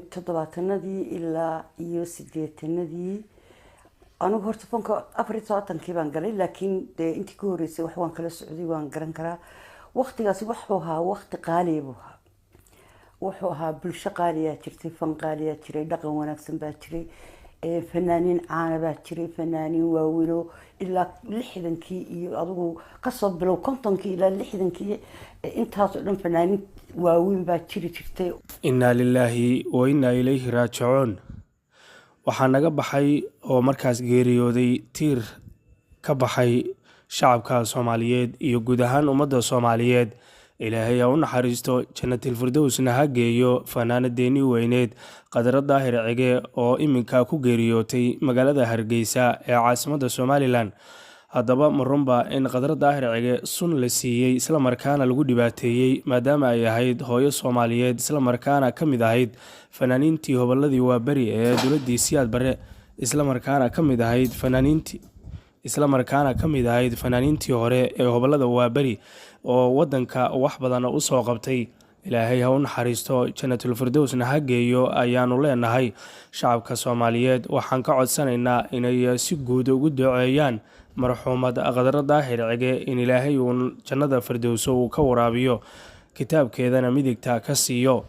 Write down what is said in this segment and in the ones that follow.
todobaatanadii ilaa iyo 80-nadii anigu horta fanka Afrika baan galay laakiin intii ku horeysay wax waan kala socday waan garan karaa waqtigaasi wuxuu ahaa waqti qaali ah wuxuu ahaa bulsho qaali ah jirtay fan qaali ah jiray dhaqan wanaagsan baa jiray fanaaniin caan baa jiray fanaaniin waaweyn ilaa 60kii iyo adigu ka soo bilow 50kii ilaa 60kii intaas oo dhan fanaaniin waaweyn baa jirtay inna lillahi wa inna ilayhi raaji'uun waxaa naga baxay oo markaas geeriyooday tiir ka baxay shacabka Soomaaliyeed iyo guud ahaan ummadda Soomaaliyeed ilaahay ha u naxariisto jannatul firdawsna ha geeyo fanaanadeeni weyneed Qadar Daahir Cige oo iminka ku geeriyootay magaalada Hargeysa ee caasimadda Somaliland haddaba marunba in Qadar Daahir Cige sun la siiyay isla markaana lagu dhibaateeyay maadaama ay ahayd hooyo Soomaaliyeed isla markaana kamid ahayd fanaaniintii hobolladii waa bari ee dawladii Siyaad Barre isla markaana kamid ahayd fanaaniintii hore ee hobollada waa bari oo wadanka wax badan u soo qabtay ilaahay ha u naxariisto jannatul firdawsna ha geeyo ayaanu leenahay shacabka Soomaaliyeed waxaan ka codsanaynaa inay si guud ugu duceeyaan marxuumad Qadar Daahir Cige in ilaahay uu jannada firdawso uu ka waraabiyo kitaabkeedana midigta ka siiyo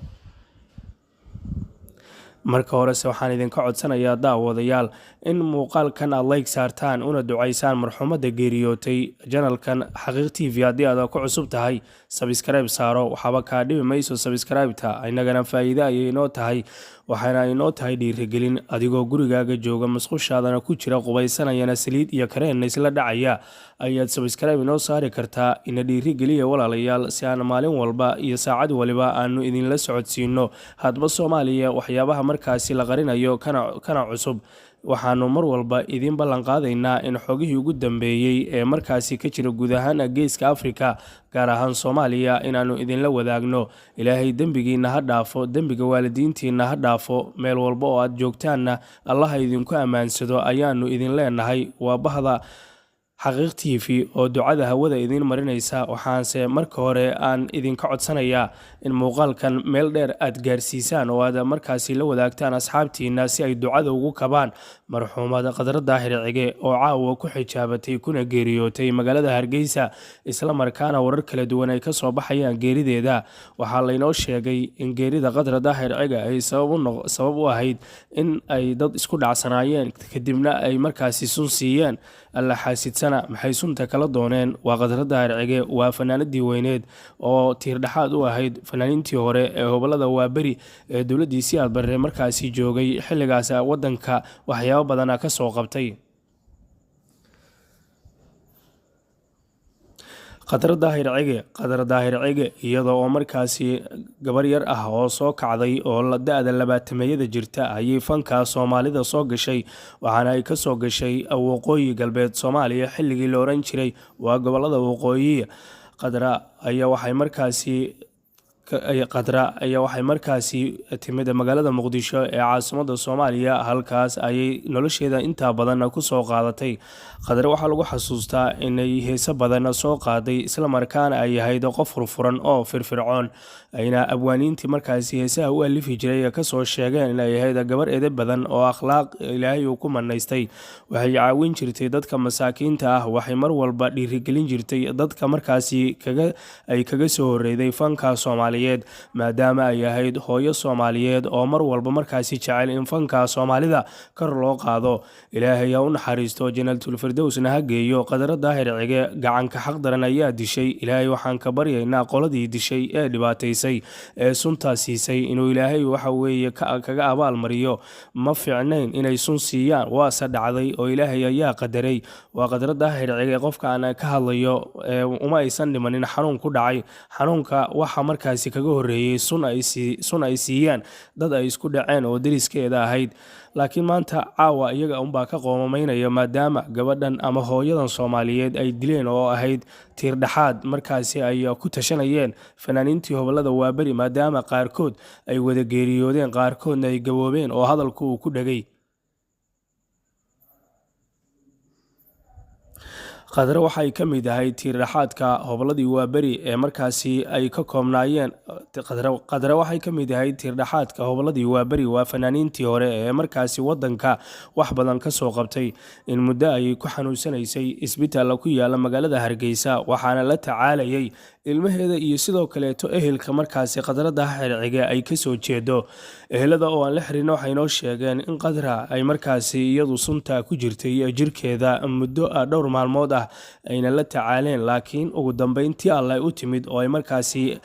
marka hore waxaan idinka codsanayaa daawadayaal in muuqaalkan aad like saartaan una duceysaan marxuumada geeriyootay channelkan Xaqiiq TV haddii aad ku cusub tahay subscribe saaro waxba ka dhibi mayso subscribe-ta inagana faa'iido ayay inoo tahay waxaana inoo tahay dhiirigelin adigoo gurigaaga jooga masqushaadana ku jira qubaysanayana saliid iyo kareen isla dhacaya ayaad subscribe inoo saari kartaa ina dhiirigeliya walaalayaal si aan maalin walba iyo saacad waliba aanu idin la socodsiino hadba Soomaaliya waxyaabaha markaasi la qarinayo kana cusub waxaanu mar walba idin ballan qaadaynaa in xogihii ugu dambeeyay ee markaasi ka jira guud ahaan geeska Afrika gaar ahaan Soomaaliya inaanu idin la wadaagno ilaahay dambigiina ha dhaafo dambiga waalidiintiina ha dhaafo meel walba oo aad joogtaanna Allah idinku amaansado ayaanu idin leenahay waa bahda Xaqiiq TV oo ducada hawada idin marinaysa waxaanse marka hore aan idinka codsanayaa in muuqaalkan meel dheer aad gaarsiisaan oo aad markaasi la wadaagtaan asxaabtiina si ay ducada ugu kabaan marxuumada Qadar Daahir Cige oo caawa ku xijaabatay kuna geeriyootay magaalada Hargeysa isla markaana warar kala duwan ay ka soo baxayaan geerideeda waxaa la inoo sheegay in geerida Qadar Daahir Cige ay sabab u ahayd in ay dad isku dhacsanaayeen kadibna ay markaasi sun siiyeen alla xaasidsan maxay sunta kala dooneen waa Qadar Daahir Cige waa fanaanadii weyneed oo tiir dhaxaad u ahayd fanaaniintii hore ee hobolada waa bari ee dawladii Siyaad Barre markaasi joogay xilligaas wadanka waxyaabo badan ka soo qabtay Qadar Daahir Cige iyadoo oo markaasi gabar yar ah oo soo kacday oo la da'da 20 jirta ayay fanka Soomaalida soo gashay waxaana ay ka soo gashay waqooyi galbeed Soomaaliya xilligii la oran jiray waa gobolada waqooyi Qadar ayaa waxay markaasi timid magaalada Muqdisho ee caasimadda Soomaaliya halkaas ayay nolosheeda inta badan ku soo qaadatay Qadar waxa lagu xasuustaa inay heeso badan soo qaaday isla markaana ay ahayd qof furfuran oo firfircoon ayna abwaaniintii markaasi heesaha u alifi jiray ka soo sheegeen inay ahayd gabar edeb badan oo akhlaaq Ilaahay uu ku manaystay waxay caawin jirtay dadka masaakiinta ah waxay mar walba dhiirigelin jirtay dadka markaasi kaga soo horeeyay fanka Soomaaliyeed maadaama ay ahayd hooyo Soomaaliyeed oo mar walba markaasi jecel in fanka Soomaalida kor loo qaado ilaahay ha u naxariisto jannatul firdawsna ha geeyo Qadar Daahir Cige gacanka xaq daran ayaa dishay ilaahay waxaan ka baryaynaa qoladii dishay ee dhibaataysay ee sunta siisay inuu ilaahay waxa weeye kaga abaal mariyo ma fiicnayn inay sun siiyaan waa dhacday oo ilaahay ayaa qadaray waa Qadar Daahir Cige qofka aan ka hadlayo uma aysan dhimanin xanuun ku dhacay xanuunka waxa markaasi kaga horeeyay sun ay siiyaan dad ay isku dhaceen oo deriskeeda ahayd laakiin maanta caawa iyaga baa ka qoomameynaya maadaama gabadhan ama hooyadan Soomaaliyeed ay dileen oo ahayd tiir dhaxaad markaasi ay ku tashanayeen fanaaniintii hobolada waa bari maadaama qaarkood ay wada geeriyoodeen qaarkoodna ay gaboobeen oo hadalku uu ku dhagay qadra waxay ka mid ahayd tiir-dhaxaadka hobladii waaberi ee markaasi ay ka koobnaayeen. qadra waxay ka mid ahayd tiir-dhaxaadka hobladii waaberi waa fanaaniintii hore ee markaasi wadanka wax badan ka soo qabtay. in muddo ayay ku xanuunsanaysay isbitaal ku yaala magaalada Hargeysa, waxaana la tacaalayay ilmaheeda iyo sidoo kaleeto ehelka markaasi qadrada xirciga ay ka soo jeedo. ehelada oo aan la xirin waxay noo sheegeen in qadra ay markaasi iyadu sunta ku jirtay jirkeeda muddo dhowr maalmood ayna la tacaaleen, laakiin ugu dambeyntii Alle u timid oo ay markaasi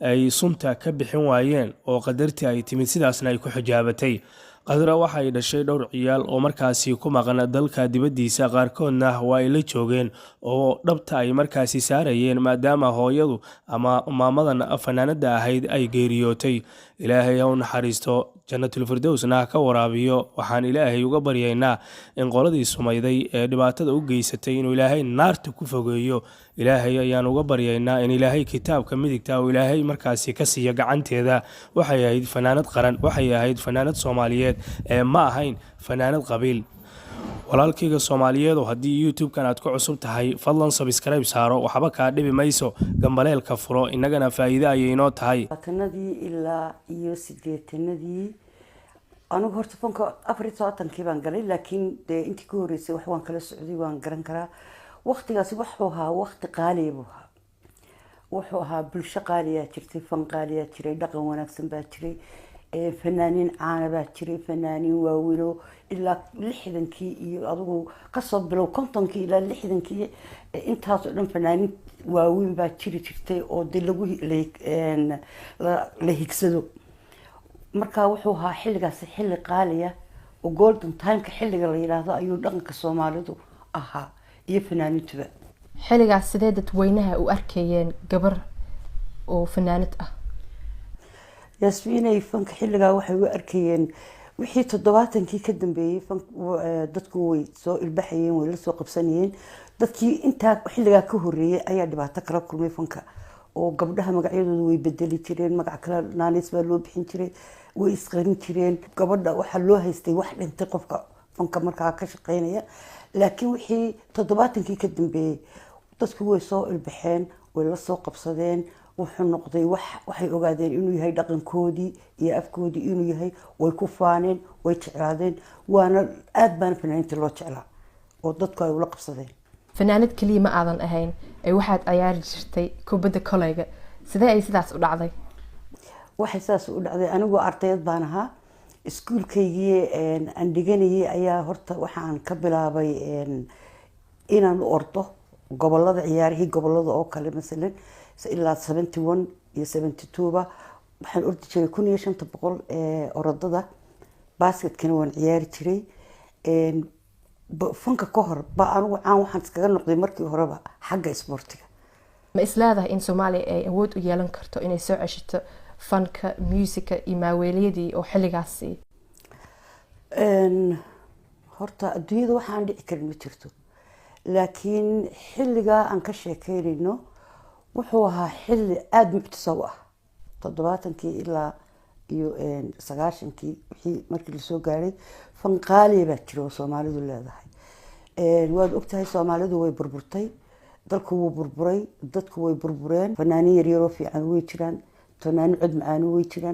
ay sunta ka bixin waayeen oo qadartii ay timid sidaasna ay ku xijaabatay. qadra waxay dhashay dhowr ciyaal oo markaasi ku maqan dalka dibadiisa, qaarkoodna waa ay la joogeen oo dhabta ay markaasi saarayeen maadaama hooyadu ama maamadan fanaanada ahayd ay geeriyootay. ilaahay ha u naxariisto, jannatul firdowsna ka waraabiyo. waxaan ilaahay uga baryaynaa in qoladii sumayday ee dhibaatada u geysatay inuu ilaahay naarta ku fogeeyo. ilaahay ayaan uga baryaynaa in ilaahay kitaabka midigta oo ilaahay markaasi ka siiya gacanteeda. waxay ahayd fanaanad qaran, waxay ahayd fanaanad Soomaaliyeed ee ma ahayn fanaanad qabiil. walaalkayga Soomaaliyeed oo haddii YouTube-kan aad ku cusub tahay fadlan subscribe saaro, waxba kaa dhibi mayso, gambaleelka furo, innagana faa'iido ayay inoo tahay. tanadii ilaa iyo 80nadii anigu horta fanka 94 baan galay, laakiin intii ka horeysay wax waan kala socday, waan garan karaa. waqtigaasi wuxuu ahaa waqti qaali ah, wuxuu ahaa bulsho qaali ah jirtay, fan qaali ah jiray, dhaqan wanaagsan baa jiray, fanaaniin caana baa jiray, fanaaniin waaweyno ilaa 60kii iyo adigu kasoo bilow 50kii ilaa 60kii intaas oo dhan fanaaniin waaweyn baa jirtay oo lagu la higsado. marka wuxuu ahaa xilligaasi xilli qaali ah oo golden time-ka xilliga la yiraahdo ayuu dhaqanka Soomaalidu ahaa iyo fanaaniintuba. xilligaas sidee dadweynaha u arkayeen gabar oo fanaanad ah? yasmiinay fanka xilligaa waxay u arkayeen wixii 70kii ka dambeeyay dadku way soo ilbaxayeen, way la soo qabsanayeen. dadkii intaa xilligaa ka horeeyay ayaa dhibaato kala kulmay fanka, oo gabdhaha magacyadooda way bedeli jireen, magac kale naanis baa loo bixin jiray, way isqarin jireen. gabadha waxaa loo haystay wax dhintay qofka fanka markaa ka shaqeynaya. laakiin wixii 70kii ka dambeeyay dadku way soo ilbaxeen, way la soo qabsadeen. wuxuu noqday waxay ogaadeen inuu yahay dhaqankoodii iyo afkoodii inuu yahay, way ku faaneen, way jeclaadeen, waana aad baan fanaaniinta loo jeclaa oo dadku ay ula qabsadeen. fanaanad kaliya ma aadan ahayn, waxaad ciyaari jirtay kubadda kolayga. sidee ay sidaas u dhacday? waxay sidaas u dhacday anigoo ardayad baan ahaa. iskuulkaygii aan dhiganayay ayaa horta waxaan ka bilaabay inaan u ordo gobolada, ciyaarihii gobolada oo kale, masalan ilaa 71 iyo 72ba waxaan ordi jiray 1500 orodada. basketkana waan ciyaari jiray. fanka ka hor ba anigu caan waxaan iskaga noqday markii horeba xagga isboortiga. ma isleedahay in Soomaaliya ay awood u yeelan karto inay soo ceshato fanka, musica iyo maaweeliyadii oo xilligaasi? horta adduunyada waxaan dhici karin ma jirto, laakiin xilligaa aan ka sheekeynayno wuxuu ahaa xilli aada muctasaw ah. 70kii ilaa iyo 90kii wixii markii lasoo gaaray fan qaali baa jira oo Soomaalidu leedahay. waad ogtahay Soomaalidu way burburtay, dalku wuu burburay, dadku way burbureen. fanaaniin yaryaroo fiican way jiraan, fanaaniin cod macaan way jiraan.